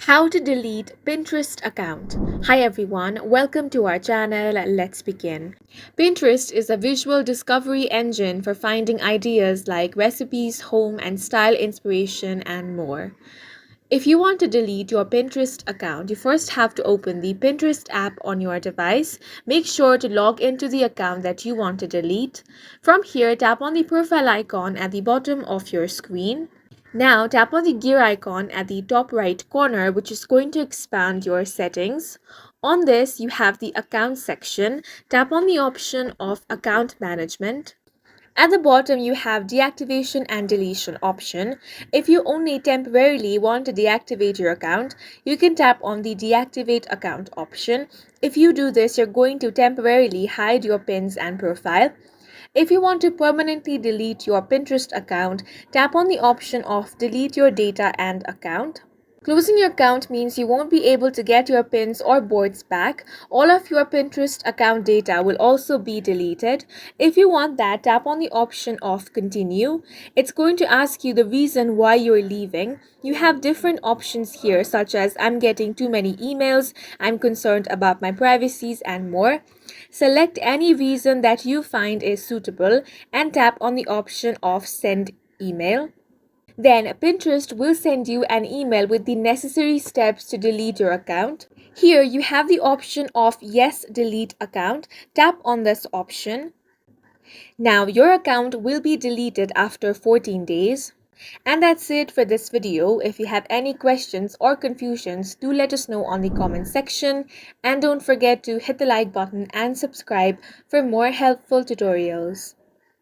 How to delete Pinterest account. Hi everyone, welcome to our channel. Let's begin. Pinterest is a visual discovery engine for finding ideas like recipes, home and style inspiration, and more. If you want to delete your Pinterest account, you first have to open the Pinterest app on your device. Make sure to log into the account that you want to delete. From here, tap on the profile icon at the bottom of your screen. Now tap on the gear icon at the top right corner, which is going to expand your settings. On this, you have the account section. Tap on the option of account management. At the bottom, you have deactivation and deletion option. If you only temporarily want to deactivate your account, you can tap on the deactivate account option. If you do this, you're going to temporarily hide your pins and profile. If you want to permanently delete your Pinterest account, tap on the option of delete your data and account. Closing your account means you won't be able to get your pins or boards back. All of your Pinterest account data will also be deleted. If you want that, tap on the option of continue. It's going to ask you the reason why you're leaving. You have different options here, such as I'm getting too many emails, I'm concerned about my privacy, and more. Select any reason that you find is suitable and tap on the option of send email. Then Pinterest will send you an email with the necessary steps to delete your account. Here you have the option of yes delete account. Tap on this option. Now your account will be deleted after 14 days. And that's it for this video. If you have any questions or confusions, do let us know on the comment section. And don't forget to hit the like button and subscribe for more helpful tutorials.